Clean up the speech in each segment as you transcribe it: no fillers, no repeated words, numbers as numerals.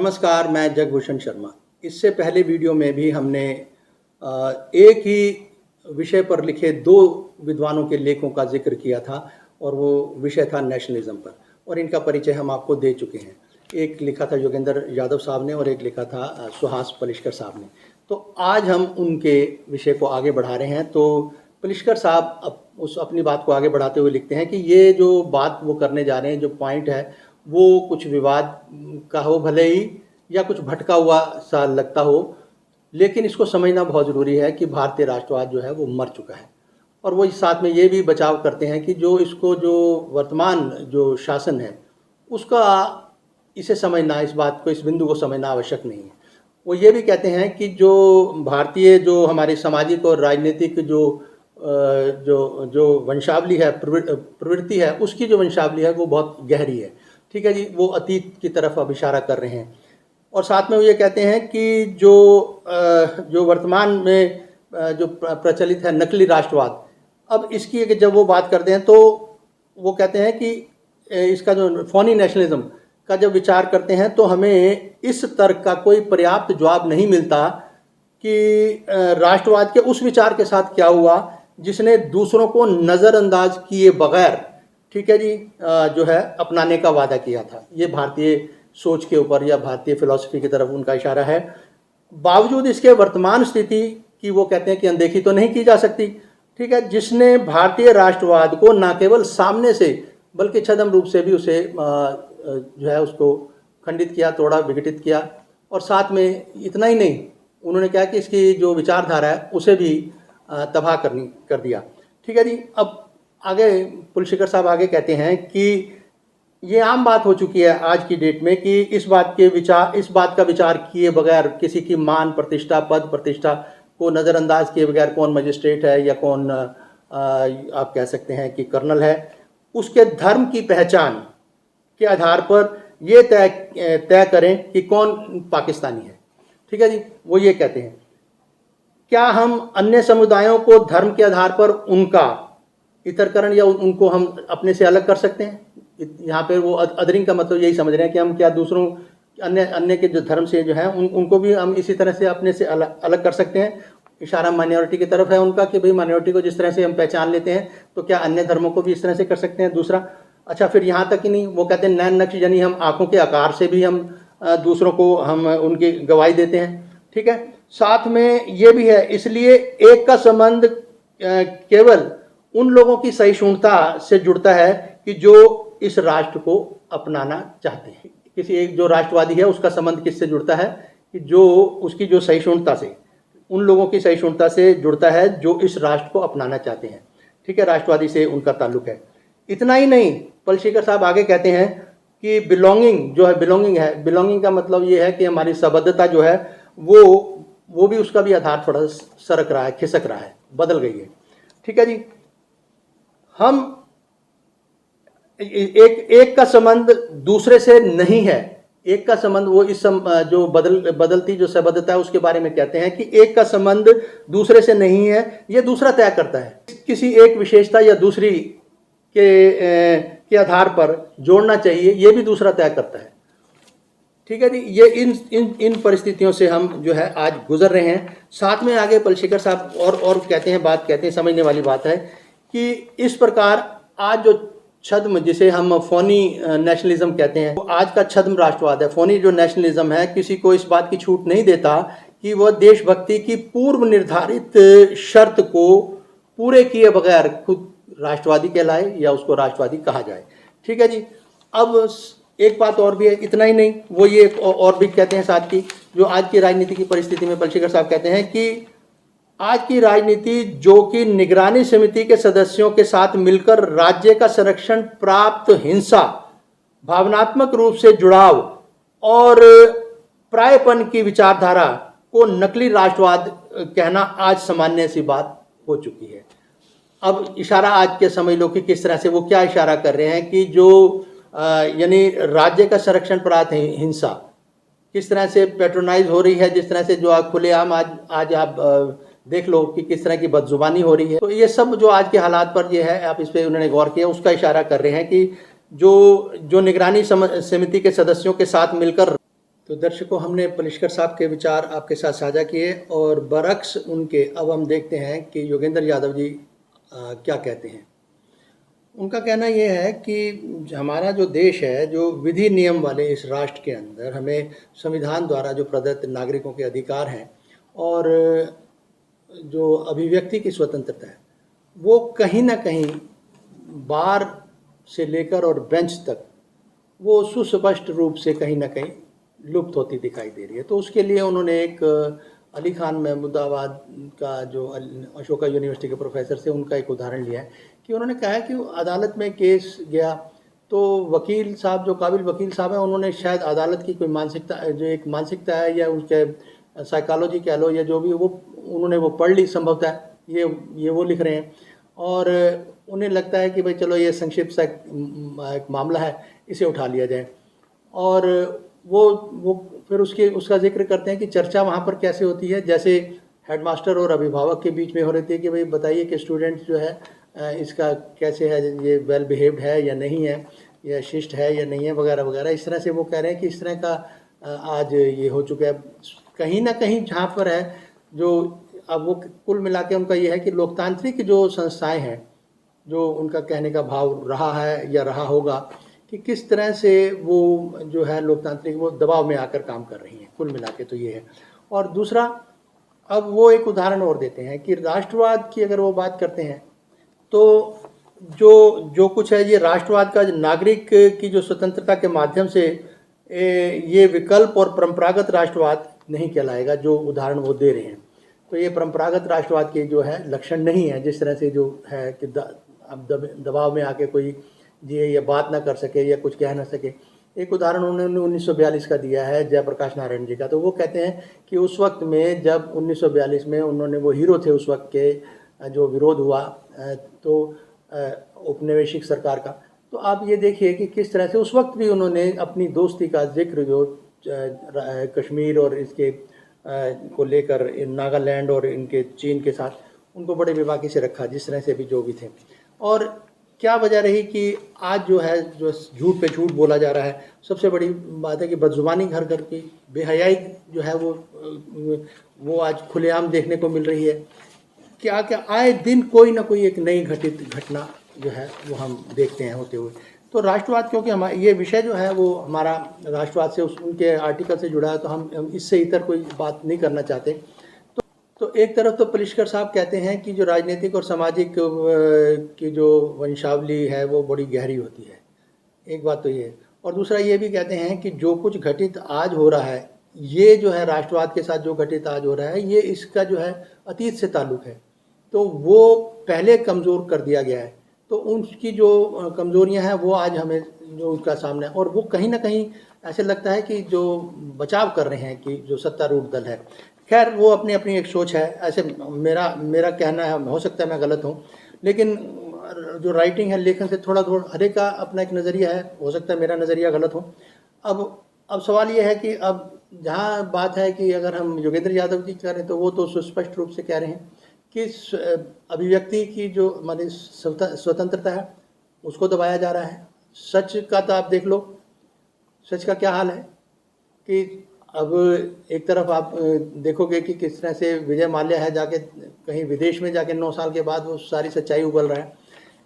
नमस्कार, मैं जगभूषण शर्मा। इससे पहले वीडियो में भी हमने एक ही विषय पर लिखे दो विद्वानों के लेखों का जिक्र किया था और वो विषय था नेशनलिज्म पर, और इनका परिचय हम आपको दे चुके हैं। एक लिखा था योगेंद्र यादव साहब ने और एक लिखा था सुहास पलिशकर साहब ने। तो आज हम उनके विषय को आगे बढ़ा रहे हैं। तो पलिशकर साहब अपनी बात को आगे बढ़ाते हुए लिखते हैं कि ये जो बात वो करने जा रहे हैं, जो पॉइंट है वो कुछ विवाद का हो भले ही, या कुछ भटका हुआ सा लगता हो, लेकिन इसको समझना बहुत ज़रूरी है कि भारतीय राष्ट्रवाद जो है वो मर चुका है। और वो इस साथ में ये भी बचाव करते हैं कि जो वर्तमान जो शासन है उसका इसे समझना, इस बात को, इस बिंदु को समझना आवश्यक नहीं है। वो ये भी कहते हैं कि जो भारतीय जो हमारी सामाजिक और राजनीतिक जो वंशावली है, प्रवृत्ति है, उसकी जो वंशावली है वो बहुत गहरी है। ठीक है जी, वो अतीत की तरफ अब इशारा कर रहे हैं। और साथ में वो ये कहते हैं कि जो वर्तमान में जो प्रचलित है नकली राष्ट्रवाद, अब इसकी जब वो बात करते हैं तो वो कहते हैं कि इसका जो फोनी नेशनलिज्म का जब विचार करते हैं तो हमें इस तर्क का कोई पर्याप्त जवाब नहीं मिलता कि राष्ट्रवाद के उस विचार के साथ क्या हुआ जिसने दूसरों को नज़रअंदाज किए बगैर, ठीक है जी, जो है अपनाने का वादा किया था। ये भारतीय सोच के ऊपर या भारतीय फिलॉसफी की तरफ उनका इशारा है। बावजूद इसके वर्तमान स्थिति की वो कहते हैं कि अनदेखी तो नहीं की जा सकती। ठीक है, जिसने भारतीय राष्ट्रवाद को न केवल सामने से बल्कि छद्म रूप से भी उसे जो है उसको खंडित किया, तोड़ा, विघटित किया। और साथ में इतना ही नहीं, उन्होंने कहा कि इसकी जो विचारधारा है उसे भी तबाह कर दिया। ठीक है जी। अब आगे पलिशकर साहब आगे कहते हैं कि ये आम बात हो चुकी है आज की डेट में कि इस बात का विचार किए बगैर, किसी की मान प्रतिष्ठा, पद प्रतिष्ठा को नज़रअंदाज किए बगैर कौन मजिस्ट्रेट है या कौन आप कह सकते हैं कि कर्नल है, उसके धर्म की पहचान के आधार पर ये तय करें कि कौन पाकिस्तानी है। ठीक है जी, वो ये कहते हैं क्या हम अन्य समुदायों को धर्म के आधार पर उनका इतरकरण या उनको हम अपने से अलग कर सकते हैं? यहाँ पे वो अदरिंग का मतलब यही समझ रहे हैं कि हम क्या दूसरों अन्य के जो धर्म से जो है उनको भी हम इसी तरह से अपने से अलग कर सकते हैं। इशारा माइनॉरिटी की तरफ है उनका कि भाई माइनॉरिटी को जिस तरह से हम पहचान लेते हैं तो क्या अन्य धर्मों को भी इस तरह से कर सकते हैं। दूसरा, अच्छा, फिर यहाँ तक ही नहीं, वो कहते हैं नैन नक्श, यानी हम आंखों के आकार से भी हम दूसरों को हम उनकी गवाही देते हैं। ठीक है, साथ में ये भी है, इसलिए एक का संबंध केवल उन लोगों की सहिष्णुता से जुड़ता है कि जो इस राष्ट्र को अपनाना चाहते हैं। किसी एक जो राष्ट्रवादी है उसका संबंध किससे जुड़ता है कि जो उसकी जो सहिष्णुता से, उन लोगों की सहिष्णुता से जुड़ता है जो इस राष्ट्र को अपनाना चाहते हैं। ठीक है, राष्ट्रवादी से उनका ताल्लुक है। इतना ही नहीं, पलिशकर साहब आगे कहते हैं कि बिलोंगिंग जो है, बिलोंगिंग का मतलब ये है कि हमारी संबद्धता जो है वो भी, उसका भी आधार थोड़ा सरक रहा है, खिसक रहा है, बदल गई है। ठीक है जी, हम एक का संबंध दूसरे से नहीं है। एक का संबंध वो जो बदलती जो संबद्धता है उसके बारे में कहते हैं कि एक का संबंध दूसरे से नहीं है, ये दूसरा तय करता है। किसी एक विशेषता या दूसरी के आधार पर जोड़ना चाहिए, ये भी दूसरा तय करता है। ठीक है जी, ये इन परिस्थितियों से हम जो है आज गुजर रहे हैं। साथ में आगे पलिशकर साहब और कहते हैं, समझने वाली बात है कि इस प्रकार आज जो छद्म, जिसे हम फोनी नेशनलिज्म कहते हैं, वो आज का छद्म राष्ट्रवाद है। फोनी जो नेशनलिज्म है किसी को इस बात की छूट नहीं देता कि वह देशभक्ति की पूर्व निर्धारित शर्त को पूरे किए बगैर खुद राष्ट्रवादी कहलाए या उसको राष्ट्रवादी कहा जाए। ठीक है जी। अब एक बात और भी है, इतना ही नहीं, वो ये और भी कहते हैं साथ की, जो आज की राजनीति की परिस्थिति में पलिशकर साहब कहते हैं कि आज की राजनीति जो कि निगरानी समिति के सदस्यों के साथ मिलकर राज्य का संरक्षण प्राप्त हिंसा, भावनात्मक रूप से जुड़ाव और प्रायपन की विचारधारा को नकली राष्ट्रवाद कहना आज सामान्य सी बात हो चुकी है। अब इशारा आज के समझ लो कि किस तरह से वो क्या इशारा कर रहे हैं कि जो यानी राज्य का संरक्षण प्राप्त हिंसा किस तरह से पेट्रोनाइज हो रही है, जिस तरह से जो खुलेआम आज आप देख लो कि किस तरह की बदजुबानी हो रही है। तो ये सब जो आज के हालात पर ये है, आप इस पर उन्होंने गौर किया, उसका इशारा कर रहे हैं कि जो निगरानी समिति के सदस्यों के साथ मिलकर तो दर्शकों, हमने पलिश्कर साहब के विचार आपके साथ साझा किए और बरक्स उनके अब हम देखते हैं कि योगेंद्र यादव जी क्या कहते हैं। उनका कहना ये है कि हमारा जो देश है, जो विधि नियम वाले इस राष्ट्र के अंदर हमें संविधान द्वारा जो प्रदत्त नागरिकों के अधिकार हैं और जो अभिव्यक्ति की स्वतंत्रता है, वो कहीं ना कहीं बार से लेकर और बेंच तक वो सुस्पष्ट रूप से कहीं ना कहीं लुप्त होती दिखाई दे रही है। तो उसके लिए उन्होंने एक अली खान महमूदाबाद का जो अशोका यूनिवर्सिटी के प्रोफेसर से उनका एक उदाहरण लिया है कि उन्होंने कहा है कि अदालत में केस गया तो वकील साहब, जो काबिल वकील साहब हैं, उन्होंने शायद अदालत की कोई मानसिकता, जो एक मानसिकता है या उनके साइकोलॉजी कह लो या जो भी, वो उन्होंने वो पढ़ ली संभवतः, ये वो लिख रहे हैं और उन्हें लगता है कि भाई चलो ये संक्षिप्त सा एक मामला है, इसे उठा लिया जाए। और वो फिर उसका जिक्र करते हैं कि चर्चा वहाँ पर कैसे होती है, जैसे हेडमास्टर और अभिभावक के बीच में हो रही है कि भाई बताइए कि स्टूडेंट जो है इसका कैसे है, ये वेल बिहेव्ड है या नहीं है, या शिष्ट है या नहीं है, वगैरह वगैरह। इस तरह से वो कह रहे हैं कि इस तरह का आज ये हो चुका है कहीं ना कहीं, जहाँ पर है जो अब वो कुल मिला के उनका ये है कि लोकतांत्रिक जो संस्थाएं हैं, जो उनका कहने का भाव रहा है या रहा होगा कि किस तरह से वो जो है लोकतांत्रिक वो दबाव में आकर काम कर रही हैं, कुल मिला के तो ये है। और दूसरा, अब वो एक उदाहरण और देते हैं कि राष्ट्रवाद की अगर वो बात करते हैं तो जो कुछ है, ये राष्ट्रवाद का नागरिक की जो स्वतंत्रता के माध्यम से ये विकल्प और परंपरागत राष्ट्रवाद नहीं कहलाएगा, जो उदाहरण वो दे रहे हैं। तो ये परंपरागत राष्ट्रवाद के जो है लक्षण नहीं है, जिस तरह से जो है कि अब दबाव में आके कोई ये बात ना कर सके या कुछ कह ना सके। एक उदाहरण उन्होंने 1942 का दिया है, जयप्रकाश नारायण जी का। तो वो कहते हैं कि उस वक्त में जब 1942 में उन्होंने, वो हीरो थे उस वक्त के, जो विरोध हुआ तो औपनिवेशिक सरकार का, तो आप ये देखिए कि किस तरह से उस वक्त भी उन्होंने अपनी दोस्ती का जिक्र जो कश्मीर और इसके को लेकर नागालैंड और इनके चीन के साथ, उनको बड़े बेबाकी से रखा, जिस तरह से भी जो भी थे। और क्या वजह रही कि आज जो है, जो झूठ पे झूठ बोला जा रहा है। सबसे बड़ी बात है कि बदजुबानी घर घर की, बेहयाई जो है वो आज खुलेआम देखने को मिल रही है। क्या क्या आए दिन कोई ना कोई एक नई घटित घटना जो है वो हम देखते हैं होते हुए। तो राष्ट्रवाद, क्योंकि हमारा ये विषय जो है वो हमारा राष्ट्रवाद से उनके आर्टिकल से जुड़ा है, तो हम इससे इतर कोई बात नहीं करना चाहते। तो एक तरफ तो पलिश्कर साहब कहते हैं कि जो राजनीतिक और सामाजिक की जो वंशावली है वो बड़ी गहरी होती है, एक बात तो ये है। और दूसरा ये भी कहते हैं कि जो कुछ घटित आज हो रहा है, ये जो है राष्ट्रवाद के साथ जो घटित आज हो रहा है, ये इसका जो है अतीत से ताल्लुक़ है, तो वो पहले कमज़ोर कर दिया गया है। तो उनकी जो कमज़ोरियां हैं वो आज हमें जो उनका सामने है, और वो कहीं ना कहीं ऐसे लगता है कि जो बचाव कर रहे हैं कि जो सत्तारूढ़ दल है। खैर, वो अपनी अपनी एक सोच है, ऐसे मेरा कहना है, हो सकता है मैं गलत हूँ, लेकिन जो राइटिंग है, लेखन से थोड़ा हर एक का अपना एक नज़रिया है, हो सकता है मेरा नज़रिया गलत हो। अब सवाल ये है कि अब जहाँ बात है कि अगर हम योगेंद्र यादव जी कह रहे हैं, तो वो तो सुस्पष्ट रूप से कह रहे हैं कि अभिव्यक्ति की जो माने स्वतंत्रता है उसको दबाया जा रहा है। सच का तो आप देख लो, सच का क्या हाल है कि अब एक तरफ आप देखोगे कि किस तरह से विजय माल्या है, जाके कहीं विदेश में जाके 9 साल के बाद वो सारी सच्चाई उगल रहा है।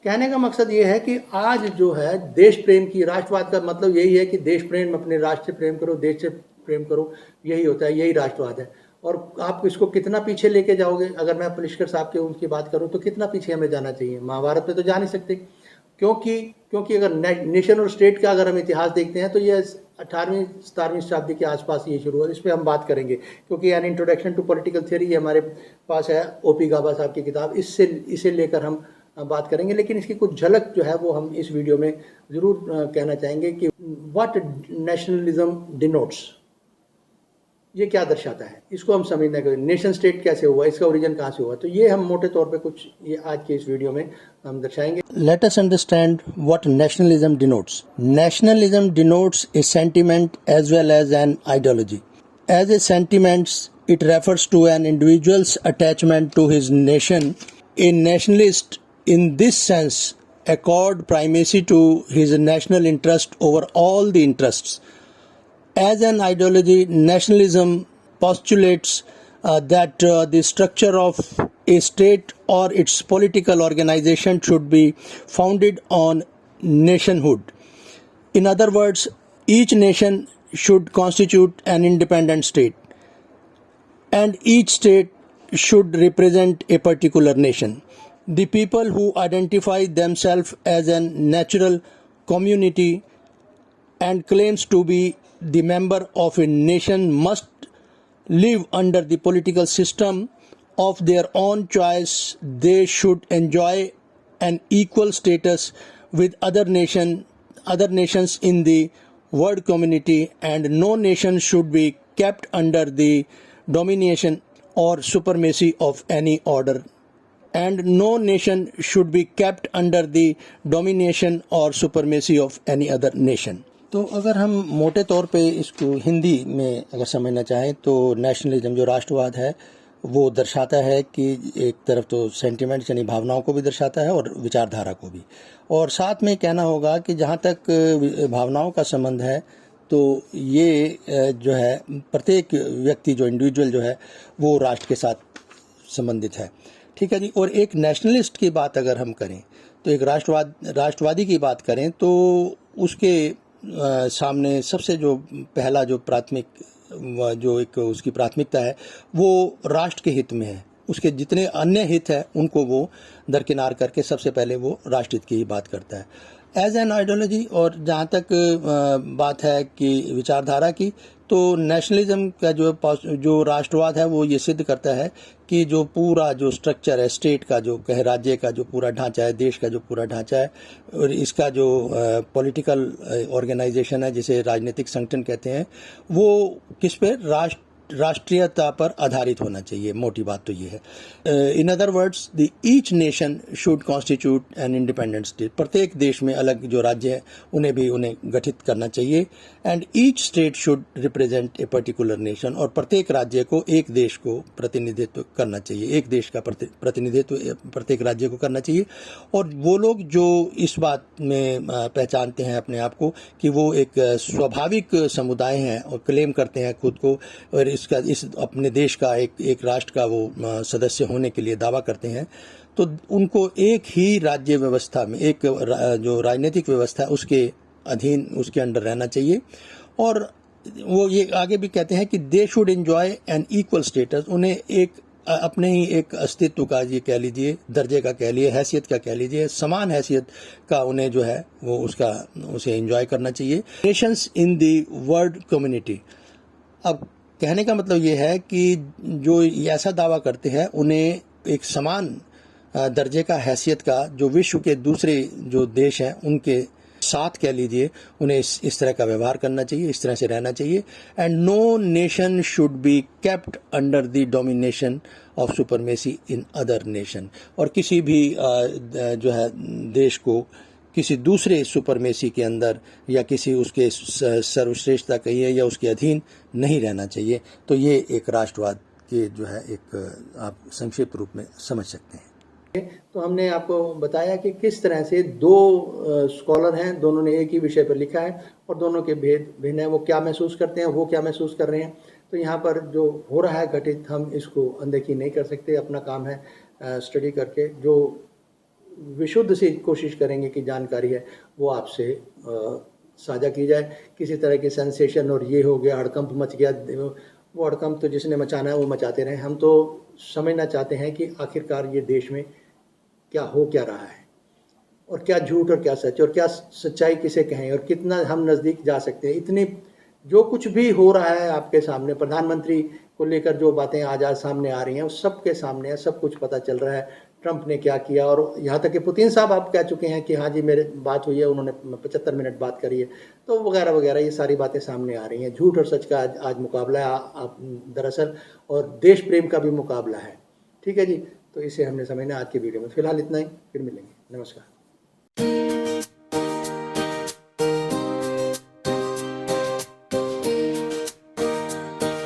कहने का मकसद ये है कि आज जो है देश प्रेम की, राष्ट्रवाद का मतलब यही है कि देश प्रेम, अपने राष्ट्र से प्रेम करो, देश से प्रेम करो, यही होता है, यही राष्ट्रवाद है। और आप इसको कितना पीछे लेके जाओगे, अगर मैं पलिश्कर साहब के उनकी बात करूं तो कितना पीछे हमें जाना चाहिए, महाभारत में तो जा नहीं सकते, क्योंकि अगर नेशन और स्टेट का अगर हम इतिहास देखते हैं तो ये 18वीं 17वीं शताब्दी के आसपास ये शुरू हुआ। इस पर हम बात करेंगे, क्योंकि an introduction to political theory हमारे पास है, ओपी गाबा साहब की किताब, इसे लेकर हम बात करेंगे। लेकिन इसकी कुछ झलक जो है वो हम इस वीडियो में ज़रूर कहना चाहेंगे कि व्हाट नेशनलिज्म डिनोट्स, ये क्या दर्शाता है, इसको हम समझने के। नेशन स्टेट कैसे हुआ, इसका ओरिजिन कहाँ से हुआ, तो ये हम मोटे तौर पे कुछ ये आज के इस वीडियो में हम दर्शाएंगे। Let us understand what nationalism denotes. Nationalism denotes a sentiment as well as an ideology. As a sentiments it refers to an individuals attachment to his nation. A nationalist in this sense accord primacy to his national interest over all the interests. As an ideology, nationalism postulates that the structure of a state or its political organization should be founded on nationhood. In other words, each nation should constitute an independent state, and each state should represent a particular nation. The people who identify themselves as a natural community and claims to be the member of a nation must live under the political system of their own choice. They should enjoy an equal status with other nations in the world community, and no nation should be kept under the domination or supremacy of any order, and no nation should be kept under the domination or supremacy of any other nation. तो अगर हम मोटे तौर पे इसको हिंदी में अगर समझना चाहें तो नेशनलिज्म जो राष्ट्रवाद है वो दर्शाता है कि एक तरफ तो सेंटिमेंट यानी भावनाओं को भी दर्शाता है और विचारधारा को भी, और साथ में कहना होगा कि जहाँ तक भावनाओं का संबंध है तो ये जो है प्रत्येक व्यक्ति जो इंडिविजुअल जो है वो राष्ट्र के साथ संबंधित है। ठीक है जी। और एक नेशनलिस्ट की बात अगर हम करें तो एक राष्ट्रवादी की बात करें तो उसके सामने सबसे जो पहला जो प्राथमिक जो एक उसकी प्राथमिकता है वो राष्ट्र के हित में है। उसके जितने अन्य हित है उनको वो दरकिनार करके सबसे पहले वो राष्ट्रहित की ही बात करता है एज एन आइडियोलॉजी। और जहाँ तक बात है कि विचारधारा की, तो नेशनलिज्म का जो राष्ट्रवाद है वो ये सिद्ध करता है कि जो पूरा जो स्ट्रक्चर है स्टेट का, जो कहे राज्य का जो पूरा ढांचा है, देश का जो पूरा ढांचा है, और इसका जो पॉलिटिकल ऑर्गेनाइजेशन है जिसे राजनीतिक संगठन कहते हैं, वो किस पे राष्ट्रीयता पर आधारित होना चाहिए। मोटी बात तो ये है। In other words, the each nation should constitute an independent state. प्रत्येक देश में अलग जो राज्य हैं उन्हें गठित करना चाहिए। And each state should represent a particular nation. और प्रत्येक राज्य को एक देश को प्रतिनिधित्व करना चाहिए, एक देश का प्रतिनिधित्व प्रत्येक राज्य को करना चाहिए। और वो लोग जो इस बात में पहचानते हैं अपने आप को कि वो एक स्वाभाविक समुदाय हैं और क्लेम करते हैं खुद को और इस अपने देश का एक राष्ट्र का वो सदस्य होने के लिए दावा करते हैं, तो उनको एक ही राज्य व्यवस्था में, एक जो राजनीतिक व्यवस्था है उसके अधीन, उसके अंडर रहना चाहिए। और वो ये आगे भी कहते हैं कि they should enjoy an equal status. उन्हें एक अपने ही एक अस्तित्व का, ये कह लीजिए दर्जे का, कह लीजिए हैसियत का, कह लीजिए समान हैसियत का उन्हें जो है वो उसे एंजॉय करना चाहिए। Nations in the world community. अब कहने का मतलब ये है कि जो ऐसा दावा करते हैं उन्हें एक समान दर्जे का, हैसियत का, जो विश्व के दूसरे जो देश हैं उनके साथ कह लीजिए, उन्हें इस तरह का व्यवहार करना चाहिए, इस तरह से रहना चाहिए। And no nation should be kept under the domination of supremacy in other nation. और किसी भी जो है देश को किसी दूसरे सुपरमेसी के अंदर या किसी उसके सर्वश्रेष्ठता कहिए या उसके अधीन नहीं रहना चाहिए। तो ये एक राष्ट्रवाद के जो है एक आप संक्षिप्त रूप में समझ सकते हैं। तो हमने आपको बताया कि किस तरह से दो स्कॉलर हैं, दोनों ने एक ही विषय पर लिखा है और दोनों के भेद भिन्न है। वो क्या महसूस करते हैं, वो क्या महसूस कर रहे हैं। तो यहाँ पर जो हो रहा है घटित, हम इसको अनदेखी नहीं कर सकते। अपना काम है स्टडी करके जो विशुद्ध से कोशिश करेंगे कि जानकारी है वो आपसे साझा की जाए। किसी तरह की सेंसेशन और ये हो गया, हड़कंप मच गया, वो हड़कंप तो जिसने मचाना है वो मचाते रहे। हम तो समझना चाहते हैं कि आखिरकार ये देश में क्या हो क्या रहा है और क्या झूठ और क्या सच और क्या सच्चाई किसे कहें और कितना हम नज़दीक जा सकते हैं। इतनी जो कुछ भी हो रहा है आपके सामने, प्रधानमंत्री को लेकर जो बातें आज सामने आ रही हैं उस सब के सामने है, सब कुछ पता चल रहा है। ट्रंप ने क्या किया और यहाँ तक कि पुतिन साहब आप कह चुके हैं कि हाँ जी मेरे बात हुई है, उन्होंने 75 मिनट बात करी है, तो वगैरह वगैरह ये सारी बातें सामने आ रही हैं। झूठ और सच का आज मुकाबला है दरअसल, और देश प्रेम का भी मुकाबला है। ठीक है जी, तो इसे हमने समझना आज की वीडियो में। फिलहाल इतना ही, फिर मिलेंगे। नमस्कार।